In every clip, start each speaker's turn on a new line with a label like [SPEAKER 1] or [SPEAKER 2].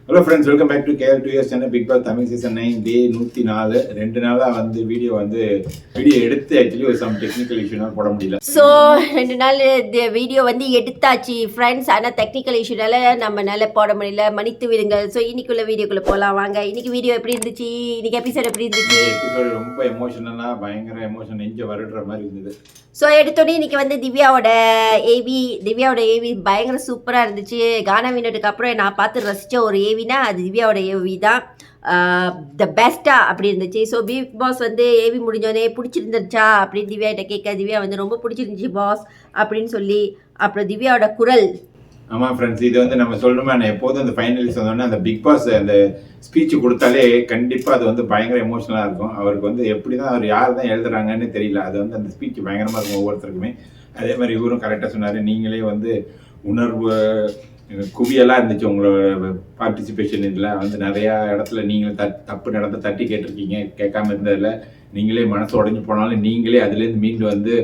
[SPEAKER 1] Hello friends, welcome back to K R 2 years channel. Bigg Boss Tamil season 9 day 104. 2 நாளாக வந்து video எடுத்து actually ஒரு some technical இஷ்யூனால போட முடியல.
[SPEAKER 2] ஸோ 2 நாள் வீடியோ வந்து எடுத்தாச்சு ஃப்ரெண்ட்ஸ். ஆனால் டெக்னிக்கல் இஷ்யூனால நம்மளால போட முடியல, மன்னித்து விடுங்கள். ஸோ இன்னைக்குள்ள வீடியோக்குள்ளே போகலாம் வாங்க. இன்னைக்கு வீடியோ எப்படி இருந்துச்சு, இன்னைக்கு எபிசோட் எப்படி இருந்துச்சு?
[SPEAKER 1] எபிசோடு ரொம்ப எமோஷனலாக பயங்கர எமோஷன், நெஞ்ச வருடுற மாதிரி இருந்தது.
[SPEAKER 2] ஸோ எடுத்தோடனே இன்னைக்கு வந்து திவ்யாவோட ஏவி பயங்கர சூப்பராக இருந்துச்சு. கானா வினோட்டுக்கு அப்புறம் நான் பார்த்து ரசித்த ஒரு ஏவினா அது திவ்யாவோட ஏவி தான். த பெஸ்ட்டாக அப்படி இருந்துச்சு. ஸோ பிக் பாஸ் வந்து ஏவி முடிஞ்சோடனே பிடிச்சிருந்துச்சா அப்படின்னு திவ்யாகிட்ட கேட்க, திவ்யா வந்து ரொம்ப பிடிச்சிருந்துச்சி பாஸ் அப்படின்னு சொல்லி. அப்புறம் திவ்யாவோட குரல்.
[SPEAKER 1] ஆமாம் ஃப்ரெண்ட்ஸ், இது வந்து நம்ம சொல்லணுமா, எப்போதும் அந்த ஃபைனலிஸ்ட் வந்தோடனே அந்த பிக் பாஸ் அந்த ஸ்பீச் கொடுத்தாலே கண்டிப்பாக அது வந்து பயங்கர எமோஷனலாக இருக்கும். அவருக்கு வந்து எப்படி தான் அவர் யார் தான் எழுதுறாங்கன்னு தெரியல. அது வந்து அந்த ஸ்பீச் பயங்கரமாக இருக்கும் ஒவ்வொருத்தருக்குமே. அதே மாதிரி இவரும் கரெக்டாக சொன்னார். நீங்களே வந்து உணர்வு குவியலாக இருந்துச்சு உங்களோட பார்ட்டிசிபேஷன். இதில் வந்து நிறையா இடத்துல நீங்கள் தப்பு நடந்த தட்டி கேட்டிருக்கீங்க. கேட்காம இருந்ததில் நீங்களே மனசு உடஞ்சி போனாலும் நீங்களே அதுலேருந்து மீண்டு வந்து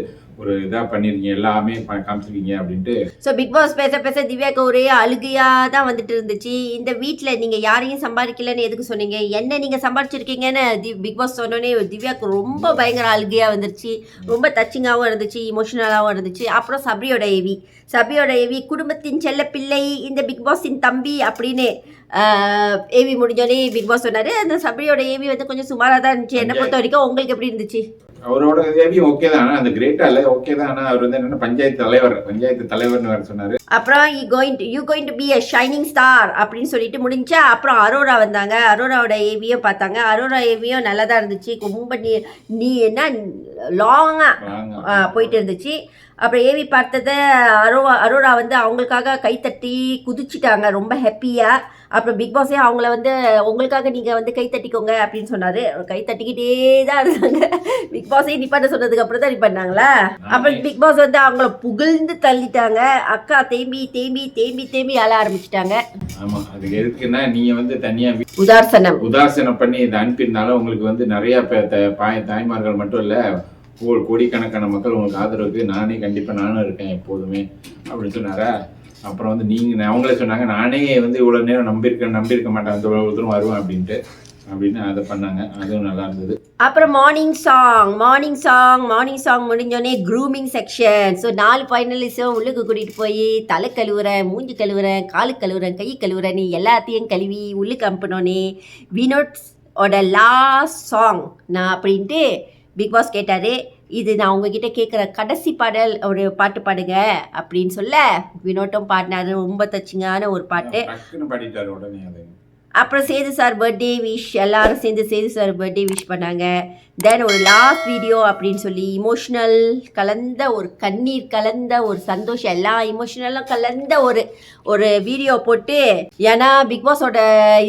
[SPEAKER 1] ஒரு இதாக பண்ணிருக்கீங்க, எல்லாமே காமிச்சிருக்கீங்க அப்படின்ட்டு.
[SPEAKER 2] ஸோ பிக் பாஸ் பேச பேச திவ்யாவுக்கு ஒரே அழுகையாக தான் வந்துட்டு இருந்துச்சு. இந்த வீட்டில் நீங்கள் யாரையும் சம்பாதிக்கலன்னு எதுக்கு சொன்னீங்க, என்ன நீங்கள் சம்பாதிச்சிருக்கீங்கன்னு பிக் பாஸ் சொன்னோன்னே திவ்யாவுக்கு ரொம்ப பயங்கர அழுகையாக வந்துருச்சு. ரொம்ப டச்சிங்காகவும் இருந்துச்சு, இமோஷனலாகவும் இருந்துச்சு. அப்புறம் சபரியோட ஏவி குடும்பத்தின் செல்ல பிள்ளை, இந்த பிக் பாஸின் தம்பி அப்படின்னு ஏவி முடிஞ்சோடனே பிக் பாஸ் சொன்னார். அந்த சபரியோட ஏவி வந்து கொஞ்சம் சுமாராக தான் இருந்துச்சு. என்னை பொறுத்த வரைக்கும் உங்களுக்கு எப்படி இருந்துச்சு?
[SPEAKER 1] அவரோட ஏவி ஓகே தான், ஆனால் அந்த கிரேட்டா இல்லை, ஓகே தான். ஆனால் அவர் வந்து என்னன்னா பஞ்சாயத்து தலைவர்னு வேறு சொன்னார். அப்புறம்
[SPEAKER 2] you going to be a shining star அப்படின்னு சொல்லிட்டு முடிஞ்சா. அப்புறம் அரோரா வந்தாங்க. அரோராவோட ஏவியும் பார்த்தாங்க. அரோரா ஏவியும் நல்லா தான் இருந்துச்சு. ரொம்ப நீ என்ன லாங்காக போயிட்டு இருந்துச்சு. அப்புறம் ஏவி பார்த்ததை அரோரா வந்து அவங்களுக்காக கைத்தட்டி குதிச்சிட்டாங்க ரொம்ப ஹாப்பியாக. அப்புறம் பிக் பாஸே அவங்கள வந்து உங்களுக்காக நீங்கள் வந்து கை தட்டிக்கோங்க அப்படின்னு சொன்னார். கை தட்டிக்கிட்டே தான் இருந்தாங்க. பிக் பாஸே நிப்பாட்ட சொன்னதுக்கு அப்புறம் தான் நிப்பாட்டினாங்களா. அப்புறம் பிக் பாஸ் வந்து அவங்கள புகழ்ந்து தள்ளிட்டாங்க. அக்கா தேம்பி தேம்பி தேம்பி தேம்பி அழ ஆரம்பிச்சிட்டாங்க.
[SPEAKER 1] ஆமாம், அதுக்கு எதுக்குன்னா நீங்கள் வந்து தனியாக உதாசனம் பண்ணி இதை அனுப்பியிருந்தாலும் உங்களுக்கு வந்து நிறையா தாய்மார்கள் மட்டும் இல்லை, கோடிக்கணக்கான மக்கள் உங்களுக்கு ஆதரவுக்கு நானும் இருக்கேன் எப்போதுமே அப்படின்னு சொன்னாரா. அப்புறம் வந்து அவங்களே சொன்னாங்க, நானே வந்து இவ்வளோ நேரம் நம்பியிருக்க மாட்டேன், இவ்வளோ தூரம் வருவேன் அப்படின்னு அதை பண்ணாங்க. அதுவும் நல்லா இருந்தது.
[SPEAKER 2] அப்புறம் மார்னிங் சாங் முடிஞ்சோடனே க்ரூமிங் செக்ஷன். ஸோ 4 ஃபைனலிஸ்டும் உள்ளுக்கு கூட்டிகிட்டு போய் தலை கழுவுறேன், மூஞ்சி கழுவுறேன், காலு கழுவுறேன், கை கழுவுறேன், நீ எல்லாத்தையும் கழுவி உள்ளுக்கு அனுப்பினோன்னே வினோட்ஸோட லாஸ்ட் சாங் நான் அப்படின்ட்டு பிக் பாஸ் கேட்டார். இது நான் உங்ககிட்ட கேட்குற கடைசி பாடல், ஒரு பாட்டு பாடுங்க அப்படின்னு சொல்ல வினோட்டும் பாடினாரு. ரொம்ப டச்சிங்கான ஒரு பாட்டு. அப்புறம் சேது சார் பர்த்டே விஷ், எல்லாரும் சேர்ந்து சேது சார் பர்த்டே விஷ் பண்ணாங்க. தென் ஒரு லாஸ்ட் வீடியோ அப்படின்னு சொல்லி இமோஷ்னல் கலந்த ஒரு கண்ணீர் கலந்த ஒரு சந்தோஷம், எல்லா இமோஷனலும் கலந்த ஒரு வீடியோ போட்டு. ஏன்னா பிக் பாஸோட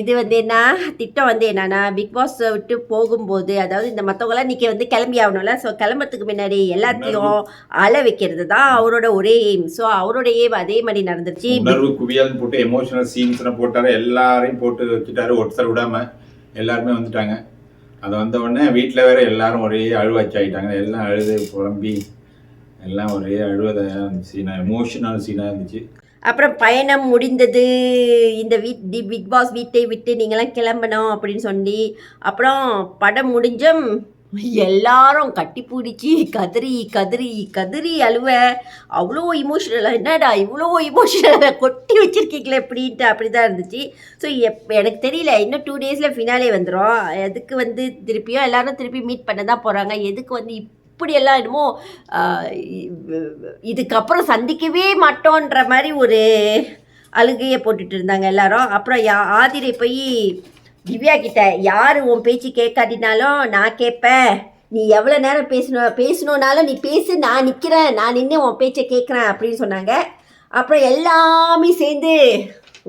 [SPEAKER 2] இது வந்து என்ன திட்டம் வந்து என்னன்னா, பிக் பாஸ் விட்டு போகும்போது, அதாவது இந்த மற்றவங்களாம் இன்றைக்கி வந்து கிளம்பி ஆகணும்ல. ஸோ கிளம்புறதுக்கு முன்னாடி எல்லாத்தையும் அழ வைக்கிறது தான் அவரோட ஒரே எய்ம். ஸோ அவரோட எய்ம் அதே மாதிரி நடந்துச்சு.
[SPEAKER 1] உணர்வு குவியல் போட்டு எமோஷனல் சீன்ஸ் போட்டாரு, எல்லாரையும் போட்டு வச்சுட்டாரு, ஒருத்தர் விடாம எல்லாருமே வந்துட்டாங்க. அது வந்த உடனே வீட்டில் வேற எல்லாரும் ஒரே அழுவாச்சி ஆகிட்டாங்க. எல்லாம் அழுது புலம்பி எல்லாம் ஒரே அழுவதாக இருந்துச்சு, எமோஷனல் சீனாக இருந்துச்சு.
[SPEAKER 2] அப்புறம் பயணம் முடிந்தது, இந்த பிக் பாஸ் வீட்டை விட்டு நீங்களாம் கிளம்பணும் அப்படின்னு சொல்லி. அப்புறம் படம் முடிஞ்சும் எல்லாரும் கட்டி பிடிச்சி கதறி அழுவ. அவ்வளோ இமோஷனலாக, என்னடா இவ்வளோ இமோஷனலாக கொட்டி வச்சுருக்கீங்களே அப்படின்ட்டு அப்படி தான் இருந்துச்சு. ஸோ எனக்கு தெரியல, இன்னும் 2 டேஸில் ஃபினாலே வந்துடும். அதுக்கு வந்து திருப்பியும் எல்லோரும் திருப்பி மீட் பண்ண தான் போகிறாங்க. எதுக்கு வந்து இப்படியெல்லாம் என்னமோ இதுக்கப்புறம் சந்திக்கவே மாட்டோன்ற மாதிரி ஒரு அழுகையை போட்டுட்டு இருந்தாங்க எல்லாரும். அப்புறம் ஆதிரை போய் திவ்யா கிட்ட, யார் உன் பேச்சு கேட்காட்டினாலும் நான் கேட்பேன், நீ எவ்வளோ நேரம் பேசணுன்னாலும் நீ பேசு, நான் நிற்கிறேன், நான் நின்று உன் பேச்சை கேட்குறேன் அப்படின்னு சொன்னாங்க. அப்புறம் எல்லாமே சேர்ந்து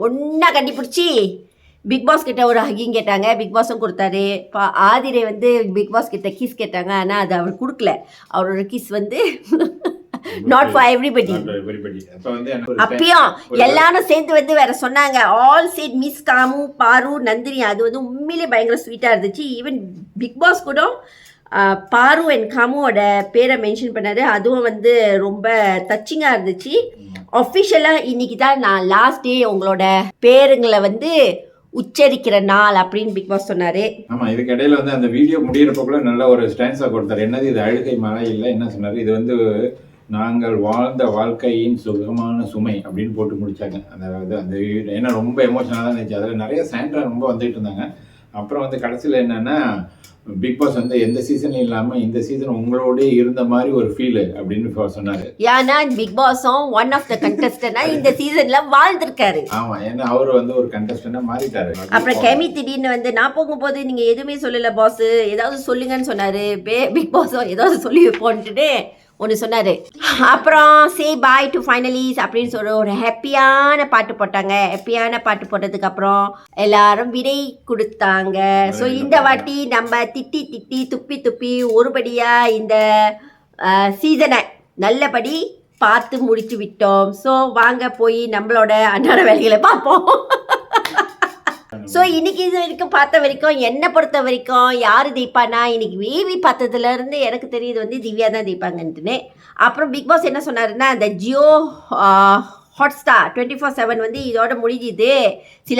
[SPEAKER 2] ஒன்றா கண்டிப்பிடிச்சி பிக் பாஸ் கிட்ட ஒரு ஹக்கிங் கேட்டாங்க. பிக் பாஸும் கொடுத்தாரு. ஆதிரை வந்து பிக் பாஸ் கிட்ட கிஸ் கேட்டாங்க. ஆனால் அது அவர் கொடுக்கல. அவரோட கிஸ் வந்து நாட் ஃபார் எவ்ரிபடி. அப்பயும் எல்லாரும் சேர்ந்து வந்து வேற சொன்னாங்க. ஆல் சைட் மிஸ் காமு, பாரு, நந்தினி. அது வந்து உண்மையிலே பயங்கர ஸ்வீட்டாக இருந்துச்சு. ஈவன் பிக் பாஸ் கூட பாரு அண்ட் காமுவோட பேரை மென்ஷன் பண்ணாரு. அதுவும் வந்து ரொம்ப டச்சிங்காக இருந்துச்சு. அஃபிஷியலாக இன்னைக்கு தான் நான் லாஸ்ட் டே உங்களோட பேருங்களை வந்து உச்சரிக்கிற நாள் அப்படின்னு பிக் பாஸ் சொன்னாரு.
[SPEAKER 1] ஆமா, இதுக்கு இடையில வந்து அந்த வீடியோ முடியிறப்பக்குள்ள நல்ல ஒரு ஸ்டான்ஸா கொடுத்தாரு. என்னது இது அழுகை மழை இல்லை, என்ன சொன்னாரு, இது வந்து நாங்கள் வாழ்ந்த வாழ்க்கையின் சுகமான சுமை அப்படின்னு போட்டு முடிச்சாங்க. அதாவது அந்த ஏன்னா ரொம்ப எமோஷனலாக தான் இருந்துச்சு. அதில் நிறைய சாண்ட்ரா ரொம்ப வந்துட்டு இருந்தாங்க. அப்புறம் வந்து கடைசியில் என்னன்னா பிக் பாஸ் வந்து எந்த சீசனும் இல்லாமல் இந்த சீசன் உங்களோடய இருந்த மாதிரி ஒரு ஃபீல் அப்படின்னு சொன்னாரு.
[SPEAKER 2] ஏன்னா பிக் பாஸும் ஒன் ஆஃப் த கண்டஸ்டன்டா இந்த சீசன்ல வாழ்ந்திருக்காரு.
[SPEAKER 1] ஆமா, ஏன்னா அவர் வந்து ஒரு கண்டஸ்டன்டா மாறிட்டாரு.
[SPEAKER 2] அப்புறம் கெமி திடீர்னு வந்து நான் போகும்போது நீங்க எதுவுமே சொல்லல பாஸ், ஏதாவது சொல்லுங்கன்னு சொன்னாரு. பிக் பாஸும் ஏதாவது சொல்லி வைப்போன்ட்டு ஒன்று சொன்னார். அப்புறம் சே பாய் டு ஃபைனலிஸ் அப்படின்னு சொல்கிற ஒரு ஹாப்பியான பாட்டு போட்டாங்க. ஹாப்பியான பாட்டு போட்டதுக்கப்புறம் எல்லாரும் விடை கொடுத்தாங்க. ஸோ இந்த வாட்டி நம்ம திட்டி திட்டி துப்பி துப்பி ஒருபடியாக இந்த சீசனை நல்லபடி பார்த்து முடிச்சு விட்டோம். ஸோ வாங்க போய் நம்மளோட அன்றாட வேலைகளை பார்ப்போம். ஸோ இன்னைக்கு இது வரைக்கும் பார்த்த வரைக்கும் என்னை பொறுத்த வரைக்கும் யார் ஜெயிப்பானா, இன்னைக்கு வேவி பார்த்ததுலேருந்து எனக்கு தெரியுது வந்து திவ்யா தான் ஜெயிப்பாங்கன்ட்டுன்னு. அப்புறம் பிக் பாஸ் என்ன சொன்னாருன்னா, அந்த ஜியோ ஹாட்ஸ்டார் 24/7 வந்து இதோட முடிஞ்சுது, சில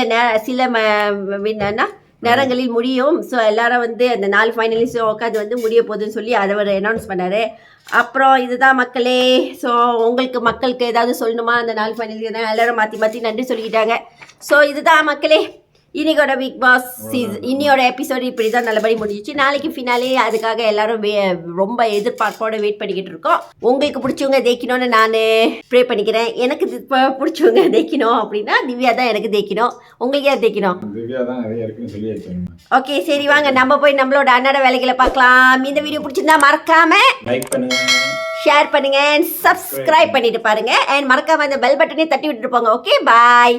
[SPEAKER 2] நேரங்களில் முடியும். ஸோ எல்லாரும் வந்து அந்த 4 ஃபைனலிஸ்டும் உட்காந்து வந்து முடிய போகுதுன்னு சொல்லி அதை ஒரு அனௌன்ஸ் பண்ணார். அப்புறம் இதுதான் மக்களே. ஸோ மக்களுக்கு ஏதாவது சொல்லணுமா, அந்த 4 ஃபைனலிஸ்ட் எல்லாரும் மாற்றி மாற்றி நன்றி சொல்லிக்கிட்டாங்க. ஸோ இதுதான் மக்களே இன்னைக்கோட பிக் பாஸ் சீசன். இன்னையோட எபிசோடு இப்படி தான் நல்லபடி முடிஞ்சிச்சு. நாளைக்கு ஃபினாலே, அதுக்காக எல்லாரும் ரொம்ப எதிர்பார்ப்போட வெயிட் பண்ணிக்கிட்டு இருக்கோம். உங்களுக்கு பிடிச்சவங்க தேய்க்கணும்னு நான் ப்ரே பண்ணிக்கிறேன். எனக்கு பிடிச்சவங்க தேய்க்கணும் அப்படின்னா திவ்யா தான் எனக்கு தேய்க்கணும். உங்களுக்கு யார் தேய்க்கணும்?
[SPEAKER 1] திவ்யா தான் நிறைய இருக்குன்னு சொல்லி வச்சேன்.
[SPEAKER 2] ஓகே, சரி வாங்க நம்ம போய் நம்மளோட அன்றாட வேலைகளை பார்க்கலாம். இந்த வீடியோ பிடிச்சிருந்தா மறக்காம
[SPEAKER 1] லைக் பண்ணுங்க,
[SPEAKER 2] ஷேர் பண்ணுங்க, சப்ஸ்கிரைப் பண்ணிட்டு பாருங்க. அண்ட் மறக்காம அந்த பெல் பட்டனே தட்டி விட்டுட்டு போங்க. ஓகே, பாய்.